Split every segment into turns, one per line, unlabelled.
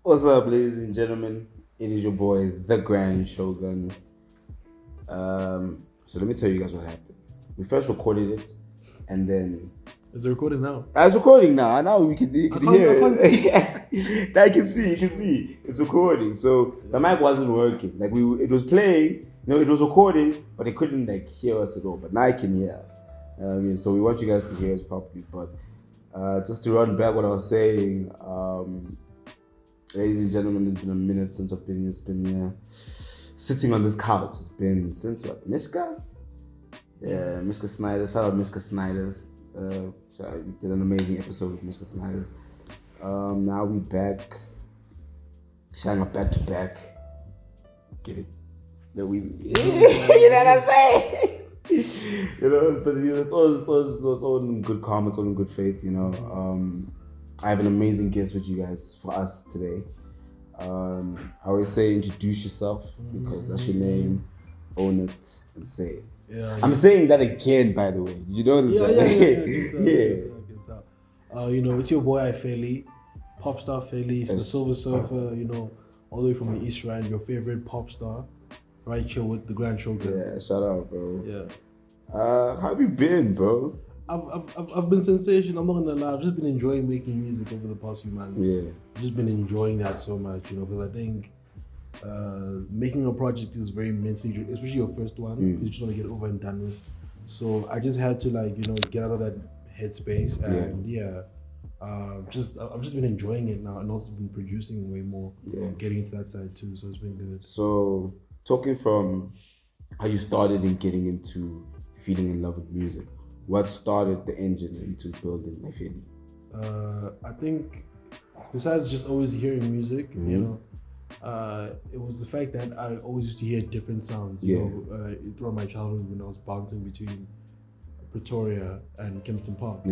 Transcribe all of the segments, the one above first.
What's up, ladies and gentlemen? It is your boy, the Grand Shogun. So let me tell you guys what happened. We first recorded it, and then
Is it recording now?
I was recording now. Now you can hear
can't
it. Now you can see, it's recording. So the mic wasn't working. Like it was playing. It was recording, but it couldn't like hear us at all. But now it can hear us. So we want you guys to hear us properly. But just to run back what I was saying. Ladies and gentlemen, it's been a minute since I've been here. It's been sitting on this couch. It's been since what? Mishka? Yeah, Mishka Snyder. Shout out Mishka Snyders. We did an amazing episode with Mishka Snyders. Now we back. Shining up back to back. Get it? That we you know what I'm saying? But it's all in good karma, it's all in good faith, I have an amazing guest with you guys for us today. I always say introduce yourself because that's your name, own it, and say it.
Yeah,
I'm saying that again, by the way. You notice that?
Yeah. It's your boy aifheli, pop star Feli, the Silver Surfer. All the way from the East Rand, your favorite pop star, right here with the Grand Shogun.
Yeah, shout out, bro.
Yeah.
How have you been, bro?
I've been sensational. I'm not gonna lie. I've just been enjoying making music over the past few months.
Yeah.
I've just been enjoying that so much, because I think making a project is very mentally, especially your first one. You just want to get over and done with. So I just had to get out of that headspace and I've just been enjoying it now and also been producing way more. Getting into that side too. So it's been good.
So talking from how you started in getting into feeling in love with music. What started the engine into building aifheli?
I think besides just always hearing music, it was the fact that I always used to hear different sounds. Throughout my childhood when I was bouncing between Pretoria and Kempton Park.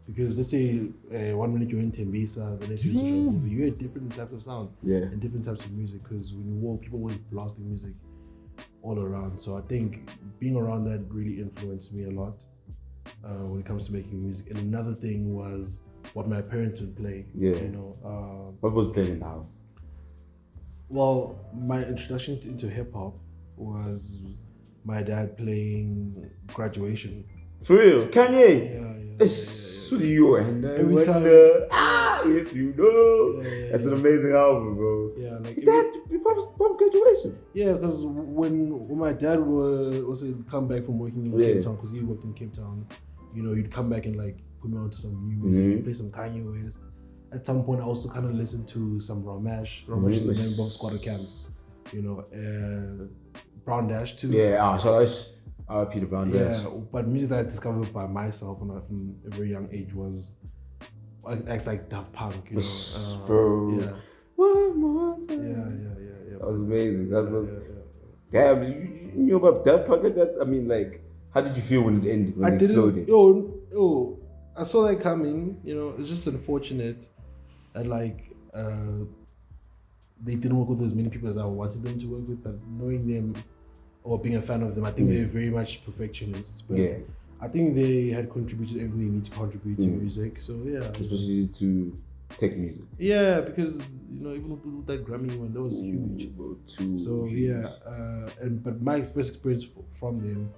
Because let's say 1 minute you're in Tembisa, the next you're in Shogun, you hear different types of sound and different types of music. Because when you walk, people always blasting music all around. So I think being around that really influenced me a lot when it comes to making music. And another thing was what my parents would play.
What was playing in the house?
Well, my introduction into hip hop was my dad playing Graduation.
For real? Kanye?
Yeah.
What do you and
every time?
If you know. That's an amazing album, bro.
Yeah,
Dad, Pop's Graduation.
Yeah, because when my dad was come back from working in Cape Town, because he worked in Cape Town, he'd come back and put me onto some new music, play some Kanye West. At some point, I also kind of listened to some Ramesh. Ramesh is the member of Squatter Camp. Brown Dash too.
Yeah, Peter Brown Dash.
Yeah, but music that I discovered by myself from a very young age was acts like Daft Punk,
Bro.
Yeah.
One more time.
Yeah.
That was amazing. Damn, you knew about Daft Punk like that? I mean, how did you feel when it ended, when it exploded?
I saw that coming. It's just unfortunate that they didn't work with as many people as I wanted them to work with, but knowing them or being a fan of them, I think they're very much perfectionists. But I think they had contributed everything they need to contribute to music. So
especially to tech music.
Yeah, because even with that Grammy one, that was huge. Huge. But my first experience from them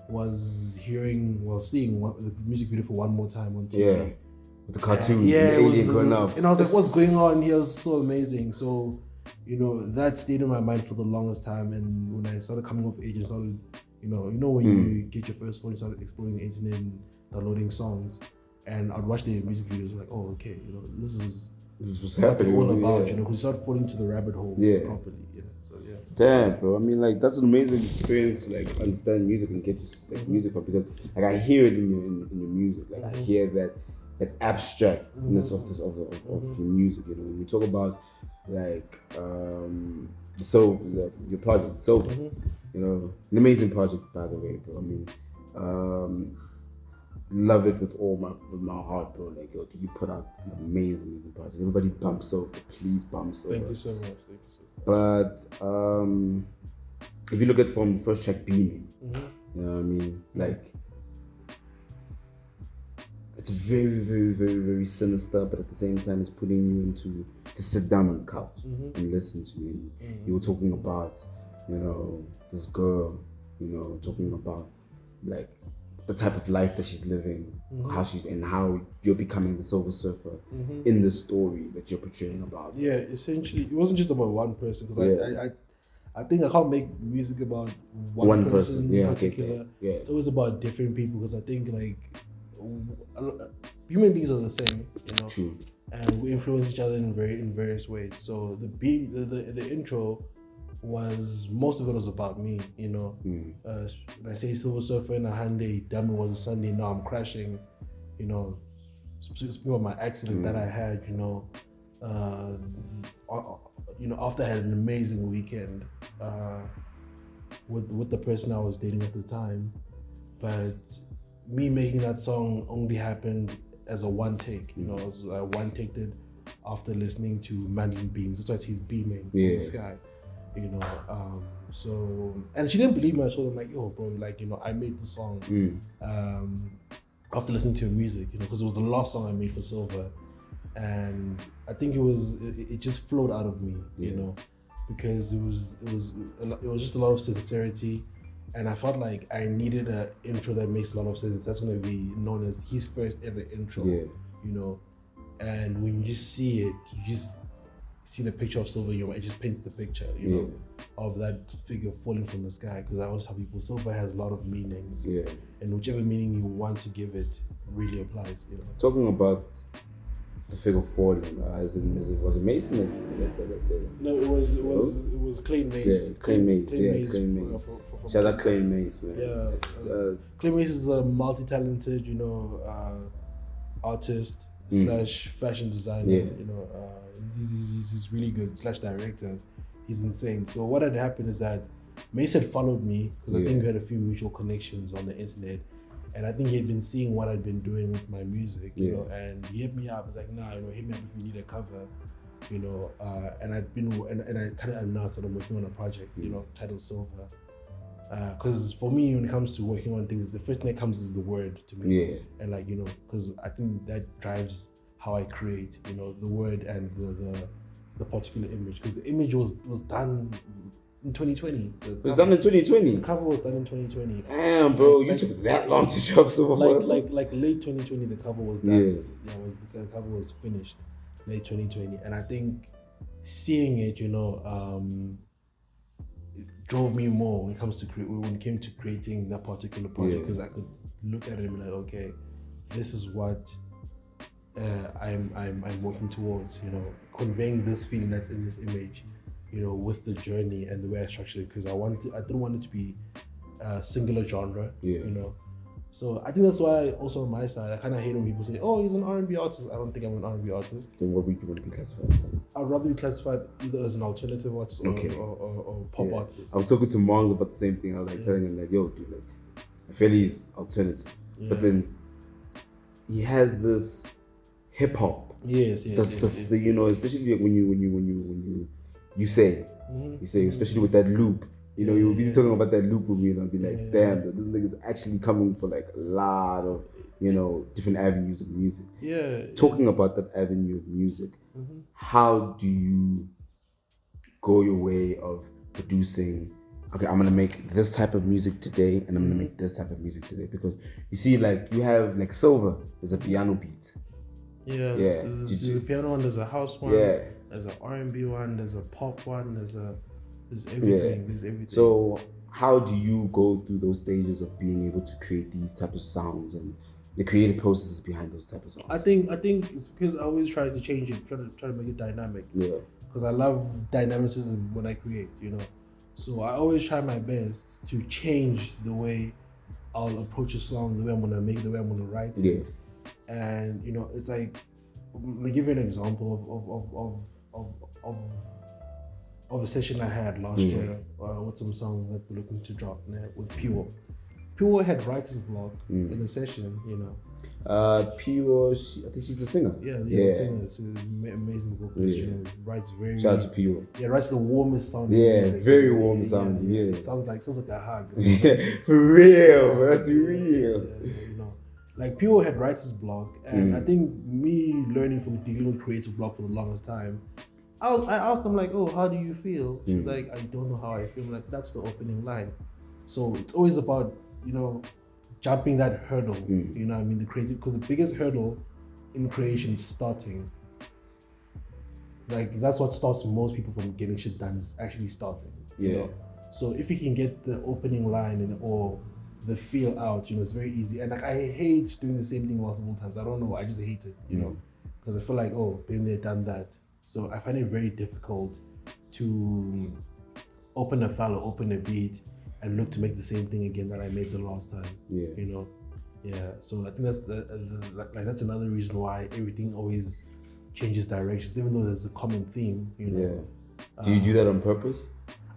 was seeing the music video for One More Time on TV.
Yeah, with the cartoon, the alien going up.
And I was like, what's going on here? It was so amazing. So, that stayed in my mind for the longest time. And when I started coming of age and started, when you get your first phone, you started exploring the internet and downloading songs. And I'd watch the music videos like, oh, okay, this is
what's
what
happening.
they're all about, because you start falling into the rabbit hole properly.
Damn, bro. I mean, that's an amazing experience. Understand music and get music from, because I hear it in your music. I hear that abstractness of your music. When we talk about your project, Silver. An amazing project, by the way, bro. I mean, love it with my heart, bro. You put out an amazing project. Everybody bump Silver. Please bump Silver.
Thank you so much.
But if you look at from the first track, Beaming, you know what I mean? it's very, very, very, very sinister, but at the same time, it's putting you to sit down on the couch and listen to it. You were talking about, this girl, talking about like the type of life that she's living, how you're becoming the Silver Surfer in the story that you're portraying about.
Yeah, essentially, it wasn't just about one person, because I think I can't make music about one person in particular.
Yeah.
It's always about different people, because I think like human beings are the same,
True.
And we influence each other in various ways. So the intro was, most of it was about me, when I say Silver Surfer in a Hyundai, damn, it was a Sunday, now I'm crashing, speaking of my accident that I had, after I had an amazing weekend with the person I was dating at the time, but me making that song only happened as a one take. I one taked it after listening to Mandolin Beams. That's why he's beaming in the sky. So, and she didn't believe me. I told her, like, yo, bro, like, I made the song after listening to her music, because it was the last song I made for Silver. And I think it just flowed out of me, because it was just a lot of sincerity, and I felt like I needed an intro that makes a lot of sense. That's going to be known as his first ever intro, and when you just see it, you just see the picture of Silver, it just paints the picture, of that figure falling from the sky. Because I always tell people, Silver has a lot of meanings, and whichever meaning you want to give it really applies.
Talking about the figure falling, was it Mason that
No, it was Clay Mace.
Yeah, Clay Mace. Shout out Clay Mace, man.
Yeah, Clay Mace is a multi-talented, artist slash fashion designer. He's really good slash director. He's insane. So what had happened is that Mace had followed me, because I think we had a few mutual connections on the internet. And I think he had been seeing what I'd been doing with my music, and he hit me up. He's like, nah, hit me up if you need a cover, and I kind of announced that I'm working on a project, titled Silver. Because for me, when it comes to working on things, the first thing that comes is the word to me. And like, because I think that drives how I create, the word and the particular image. Because the image was done in 2020.
It was done in 2020?
The cover was done in 2020.
Damn, bro, you took that long to drop Silver.
Like late 2020, the cover was done. The cover was finished late 2020. And I think seeing it, it drove me more when it came to creating that particular project, because I could look at it and be like, okay, this is what I'm working towards, conveying this feeling that's in this image, with the journey and the way I structured it, because I didn't want it to be a singular genre, So I think that's why also on my side, I kind of hate when people say, oh, he's an R&B artist. I don't think I'm an R&B artist.
Then what would you want to be classified as?
I'd rather be classified either as an alternative artist or pop artist.
I was talking to Mongs about the same thing. I was like telling him, like, yo, dude, like, aifheli is alternative. But then he has this hip hop.
Yes.
That's especially when you say, especially with that loop. You were busy talking about that loop with me, and I'll be like, damn, this nigga's actually coming for like a lot of, different avenues of music. Talking about that avenue of music, how do you go your way of producing, okay, I'm gonna make this type of music today, and I'm gonna make this type of music today? Because you see, like, you have, like, Silver is a piano beat.
There's a piano one, there's a house one, there's an R&B one, there's a pop one, there's everything. There's everything.
So how do you go through those stages of being able to create these type of sounds and the creative processes behind those type of songs?
I think it's because I always try to change it, try to make it dynamic. Because I love dynamicism when I create, So I always try my best to change the way I'll approach a song, the way I'm gonna make it, the way I'm gonna write it. And it's like, I'm gonna give you an example of a session I had last year with some songs that we're looking to drop with Pure. Pure had writer's block in the session,
Pure, I think she's a singer.
Singer. She's an amazing vocalist. Writes very.
Shout out to Pure.
Writes the warmest sounding music.
Very warm sounding. It
sounds like a hug.
For real, that's real.
like people had writer's block, and I think me learning from dealing with creative block for the longest time, I asked them like, oh, how do you feel? She's like, I don't know how I feel. I'm like, that's the opening line. So it's always about, jumping that hurdle. You know what I mean? The creative, because the biggest hurdle in creation is starting. Like that's what stops most people from getting shit done, is actually starting.
Yeah.
You know? So if you can get the opening line or the feel out, it's very easy. And like I hate doing the same thing multiple times. I don't know, I just hate it, because I feel like, oh, been there, done that. So I find it very difficult to open a file or open a beat and look to make the same thing again that I made the last time.
Yeah.
Yeah. So I think that's another reason why everything always changes directions, even though there's a common theme.
Yeah. Do you do that on purpose?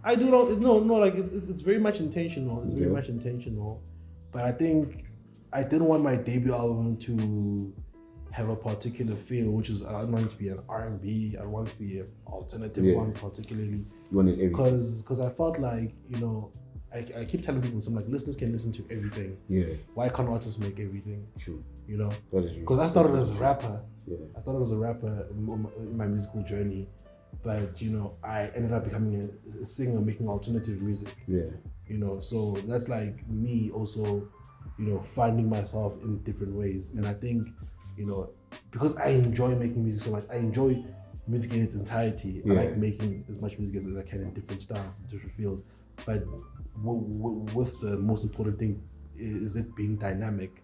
I do not. No. Like it's very much intentional. It's very much intentional. But I think I didn't want my debut album to have a particular feel, which is I don't want it to be an R&B. I want it to be an alternative one, particularly.
You wanted everything.
Because I felt like I keep telling people, so I'm like, listeners can listen to everything.
Yeah.
Why can't artists make everything?
True.
That is true. Because I started as a rapper. Yeah. I started as a rapper in my musical journey, but I ended up becoming a singer, making alternative music. Yeah. So that's like me also, finding myself in different ways, and I think, because I enjoy making music so much, I enjoy music in its entirety. I like making as much music as I can in different styles, in different fields. But with the most important thing is it being dynamic.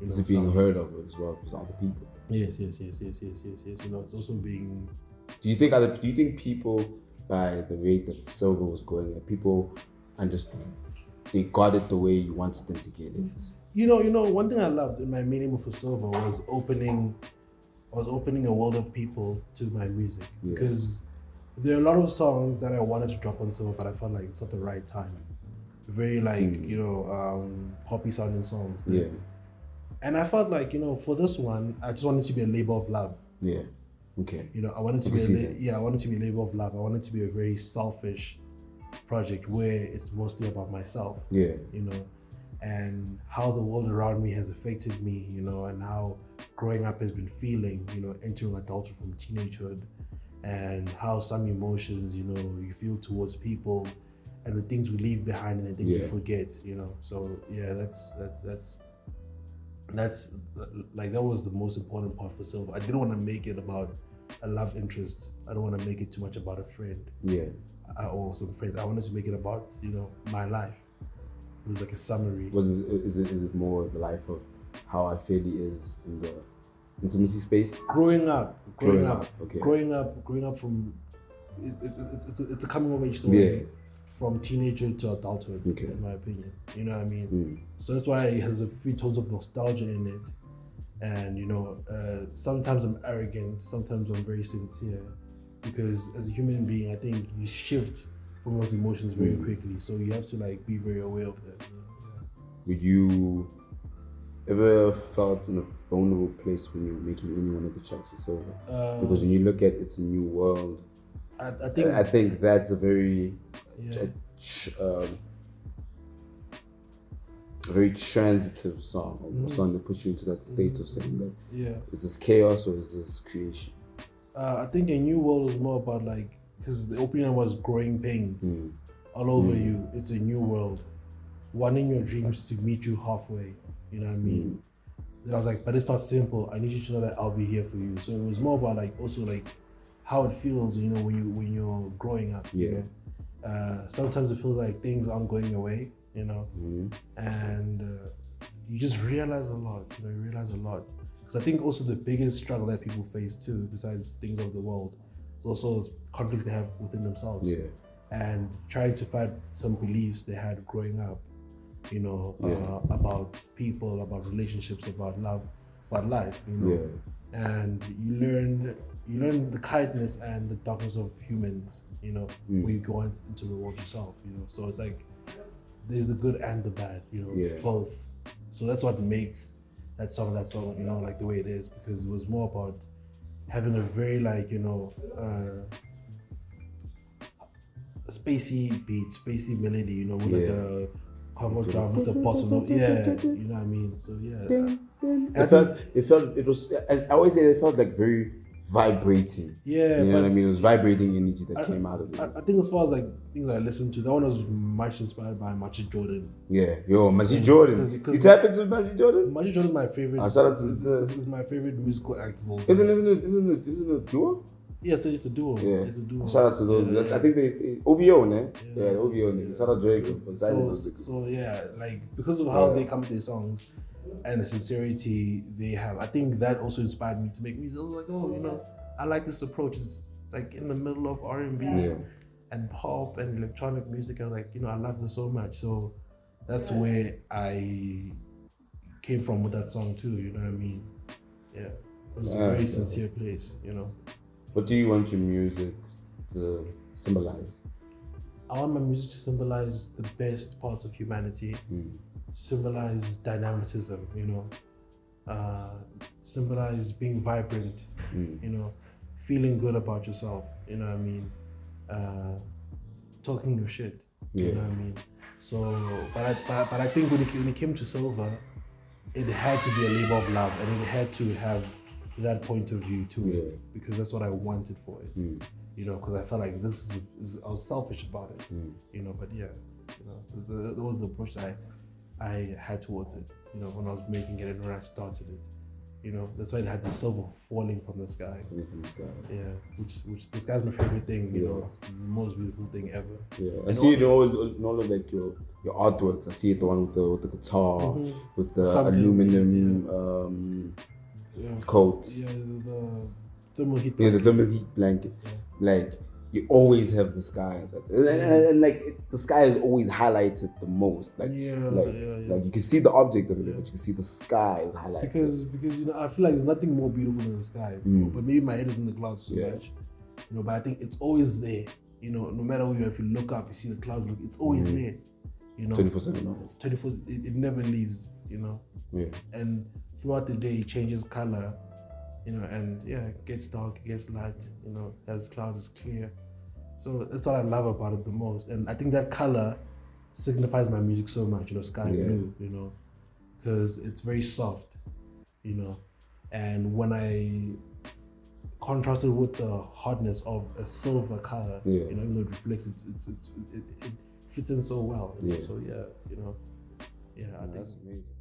Is it being heard of as well for other people?
Yes. It's also being.
Do you think people, by the rate that Silver was going at, people understood, they got it the way you wanted them to get it?
One thing I loved in my meaning for Silver was opening a world of people to my music, because there are a lot of songs that I wanted to drop on Silver, but I felt like it's not the right time. Very poppy sounding songs.
Yeah.
And I felt like, for this one, I just wanted it to be a labor of love.
Yeah. Okay.
I wanted to be I wanted to be a labor of love. I wanted to be a very selfish project where it's mostly about myself.
Yeah.
And how the world around me has affected me, and how growing up has been feeling, entering adulthood from teenagehood, and how some emotions, you feel towards people, and the things we leave behind and the things we forget, So yeah, that's like, that was the most important part for Silver. I didn't want to make it about a love interest. I don't want to make it too much about a friend. Yeah. Or some friends. I wanted to make it about, my life. It was like a summary.
Is it more the life of how aifheli is in the intimacy space?
Growing up.
Okay.
Growing up from it's a coming of age story. Yeah. From teenager to adulthood, in my opinion. You know what I mean? So that's why it has a few tones of nostalgia in it. And sometimes I'm arrogant, sometimes I'm very sincere, because as a human being, I think you shift from those emotions very quickly. So you have to be very aware of that.
Would you ever felt in a vulnerable place when you were making any one of the tracks for Silver? Because when you look at It's a New World, I think that's a very a very transitive song, a song that puts you into that state of saying that, is this chaos or is this creation?
I think A New World is more about because the opening was growing pains all over you. It's a new world, wanting your dreams to meet you halfway. You know what I mean? Then I was like, but it's not simple. I need you to know that I'll be here for you. So it was more about also how it feels, when you're growing up.
Yeah.
Sometimes it feels like things aren't going your way, and you just realize a lot. You realize a lot. Because I think also the biggest struggle that people face too, besides things of the world, is also conflicts they have within themselves. Yeah. And trying to fight some beliefs they had growing up, about people, about relationships, about love, about life, And you learn the kindness and the darkness of humans, when you go into the world yourself, So it's like there's the good and the bad, both. So that's what makes that song, the way it is, because it was more about having a very spacey beat, spacey melody, with a power drum with the bossa nova. Yeah, you know what I mean. So yeah,
It was. I always say it felt like very vibrating.
Yeah,
you know what I mean. It was vibrating energy that came out of it.
I think as far as like things I listened to, that one was much inspired by Majid Jordan.
Yeah, Majid Jordan. You tap into Majid Jordan?
Majid Jordan is my favorite.
Shout out to
is my favorite musical act of all time.
Isn't it a duo?
Yeah, so it's a duo.
Yeah,
it's a duo.
Shout out to those.
Yeah.
I think they OVO, ne? Yeah, OVO. Ne? Shout out Drake.
So yeah, like because of how they come to their songs and the sincerity they have, I think that also inspired me to make music. I was like, oh, you know, I like this approach. It's like in the middle of R&B and pop and electronic music. And like, you know, I love this so much. So that's where I came from with that song too. You know what I mean? Yeah, it was a very sincere place. You know.
What do you want your music to symbolize?
I want my music to symbolize the best parts of humanity, symbolize dynamicism, you know, symbolize being vibrant, you know, feeling good about yourself, you know what I mean, talking your shit, you know what I mean. So, but I think when it came to Silver, it had to be a labor of love, and it had to have that point of view to it, because that's what I wanted for it, you know, because I felt like this is I was selfish about it, you know, but yeah, you know, so that was the approach I had towards it, you know, when I was making it and when I started it, you know, that's why it had the silver falling from the sky. Yeah, which the sky's my favorite thing, you know, it's the most beautiful thing ever.
Yeah, I see it in all of like your artworks. I see it the one with the guitar, with the aluminum coat.
Yeah, the thermal heat
blanket. Yeah, the thermal heat blanket. Yeah. Like you always have the sky inside, and like the sky is always highlighted the most. Like like you can see the object of it, but you can see the sky is highlighted.
Because you know, I feel like there's nothing more beautiful than the sky. But maybe my head is in the clouds so much, you know. But I think it's always there. You know, no matter where, if you look up, you see the clouds. It's always there. You know,
24/7.
It's 24. It never leaves. You know.
Yeah.
And throughout the day, it changes color, you know, and it gets dark, it gets light, you know, as clouds is clear. So that's what I love about it the most. And I think that color signifies my music so much, you know, sky blue, you know, because it's very soft, you know. And when I contrast it with the hardness of a silver color, you know, even though it reflects, it fits in so well. You know? So you know, I think
that's amazing.